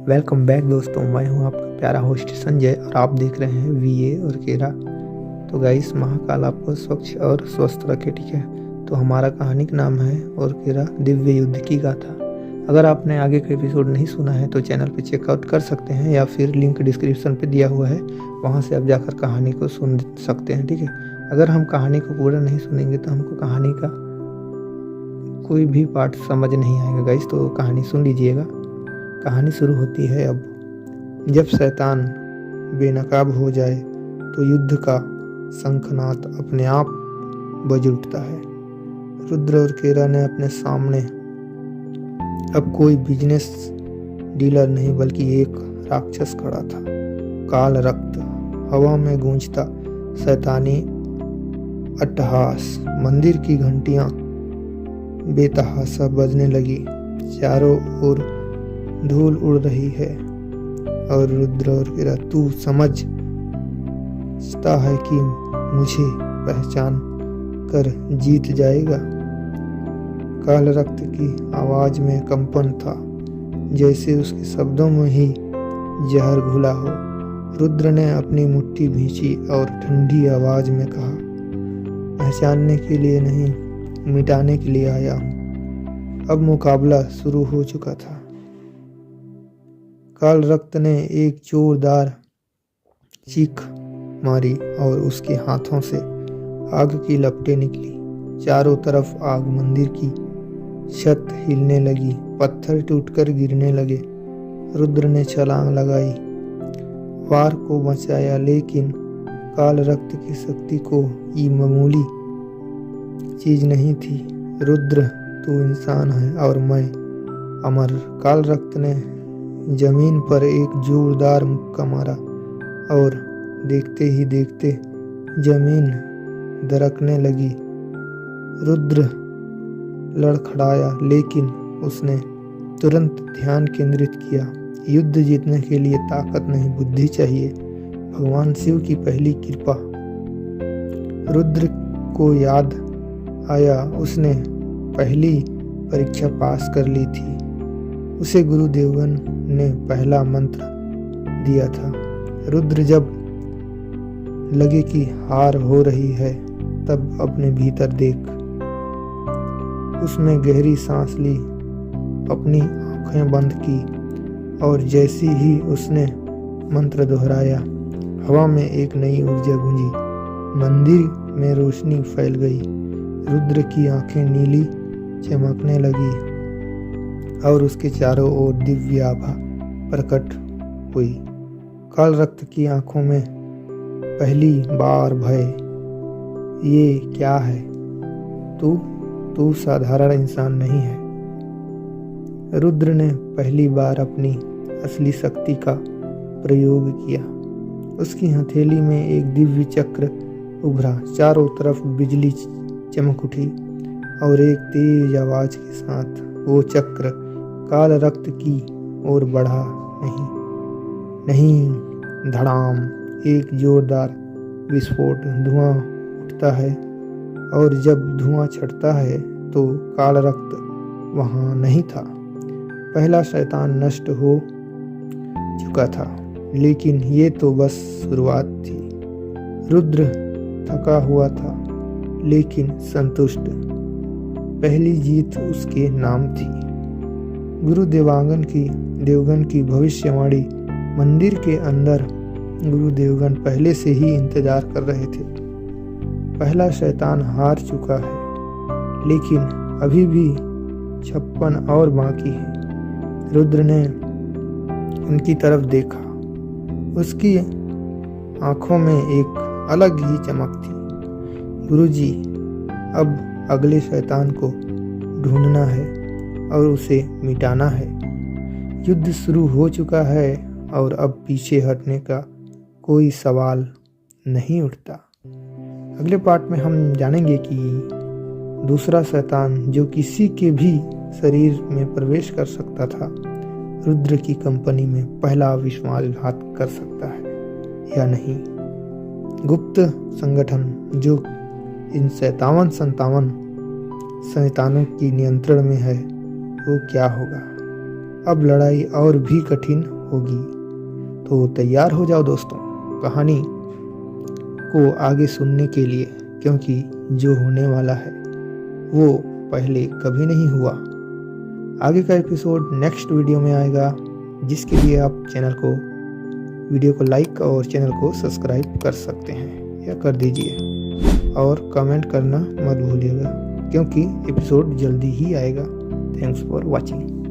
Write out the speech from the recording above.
Welcome back दोस्तों, मैं हूं आपका प्यारा होस्ट संजय और आप देख रहे हैं वीए और केरा। तो गाइस, महाकाल आपको स्वच्छ और स्वस्थ रखे, ठीक है। तो हमारा कहानी का नाम है और केरा दिव्य युद्ध की गाथा। अगर आपने आगे का एपिसोड नहीं सुना है तो चैनल पे चेकआउट कर सकते हैं या फिर लिंक डिस्क्रिप्शन पे दिया हुआ है, वहाँ से आप जाकर कहानी को सुन सकते हैं, ठीक है। अगर हम कहानी को पूरा नहीं सुनेंगे तो हमको कहानी का कोई भी पार्ट समझ नहीं आएगा गाइस, तो कहानी सुन लीजिएगा। कहानी शुरू होती है अब। जब शैतान बेनकाब हो जाए तो युद्ध का शंखनाद अपने आप बज उठता है। रुद्र और केरा ने अपने सामने अब कोई बिजनेस डीलर नहीं बल्कि एक राक्षस खड़ा था। काल रक्त हवा में गूंजता शैतानी अट्टहास। मंदिर की घंटियां बेतहाशा बजने लगी, चारों ओर धूल उड़ रही है। और रुद्र और केरा, तू समझता है कि मुझे पहचान कर जीत जाएगा? काल रक्त की आवाज में कंपन था, जैसे उसके शब्दों में ही जहर घुला हो। रुद्र ने अपनी मुट्ठी भींची और ठंडी आवाज में कहा, पहचानने के लिए नहीं, मिटाने के लिए आया हूं। अब मुकाबला शुरू हो चुका था। काल रक्त ने एक जोरदार चीख मारी और उसके हाथों से आग की लपटें निकली। चारों तरफ आग, मंदिर की छत हिलने लगी, पत्थर टूटकर गिरने लगे। रुद्र ने छलांग लगाई, वार को बचाया, लेकिन काल रक्त की शक्ति को ये मामूली चीज नहीं थी। रुद्र, तू इंसान है और मैं अमर। काल रक्त ने जमीन पर एक जोरदार मुक्का मारा और देखते ही देखते जमीन दरकने लगी। रुद्र लड़खड़ाया, लेकिन उसने तुरंत ध्यान केंद्रित किया। युद्ध जीतने के लिए ताकत नहीं, बुद्धि चाहिए, भगवान शिव की पहली कृपा। रुद्र को याद आया, उसने पहली परीक्षा पास कर ली थी। उसे गुरु देवगन ने पहला मंत्र दिया था। रुद्र जब लगे कि हार हो रही है, तब अपने भीतर देख। उसने गहरी सांस ली, अपनी आंखें बंद की और जैसी ही उसने मंत्र दोहराया, हवा में एक नई ऊर्जा गूंजी। मंदिर में रोशनी फैल गई। रुद्र की आंखें नीली चमकने लगी और उसके चारों ओर दिव्य आभा प्रकट हुई। काल रक्त की आंखों में पहली बार भय। ये क्या है? तू साधारण इंसान नहीं है। रुद्र ने पहली बार अपनी असली शक्ति का प्रयोग किया। उसकी हथेली में एक दिव्य चक्र उभरा, चारों तरफ बिजली चमक उठी और एक तेज आवाज के साथ वो चक्र काल रक्त की ओर बढ़ा। नहीं, धड़ाम, एक जोरदार विस्फोट, धुआं उठता है और जब धुआं छटता है तो काल रक्त वहां नहीं था। पहला शैतान नष्ट हो चुका था, लेकिन ये तो बस शुरुआत थी। रुद्र थका हुआ था, लेकिन संतुष्ट। पहली जीत उसके नाम थी। गुरु देवगन की भविष्यवाणी। मंदिर के अंदर गुरु देवगन पहले से ही इंतजार कर रहे थे। पहला शैतान हार चुका है, लेकिन अभी भी 56 और बाकी है। रुद्र ने उनकी तरफ देखा। उसकी आंखों में एक अलग ही चमक थी। गुरुजी, अब अगले शैतान को ढूंढना है और उसे मिटाना है। युद्ध शुरू हो चुका है और अब पीछे हटने का कोई सवाल नहीं उठता। अगले पार्ट में हम जानेंगे कि दूसरा शैतान, जो किसी के भी शरीर में प्रवेश कर सकता था, रुद्र की कंपनी में पहला विश्वासघात कर सकता है या नहीं। गुप्त संगठन जो इन 57 शैतानों की नियंत्रण में है, वो क्या होगा? अब लड़ाई और भी कठिन होगी। तो तैयार हो जाओ दोस्तों कहानी को आगे सुनने के लिए, क्योंकि जो होने वाला है वो पहले कभी नहीं हुआ। आगे का एपिसोड नेक्स्ट वीडियो में आएगा, जिसके लिए आप वीडियो को लाइक और चैनल को सब्सक्राइब कर सकते हैं या कर दीजिए, और कमेंट करना मत भूलिएगा, क्योंकि एपिसोड जल्दी ही आएगा। Thanks for watching.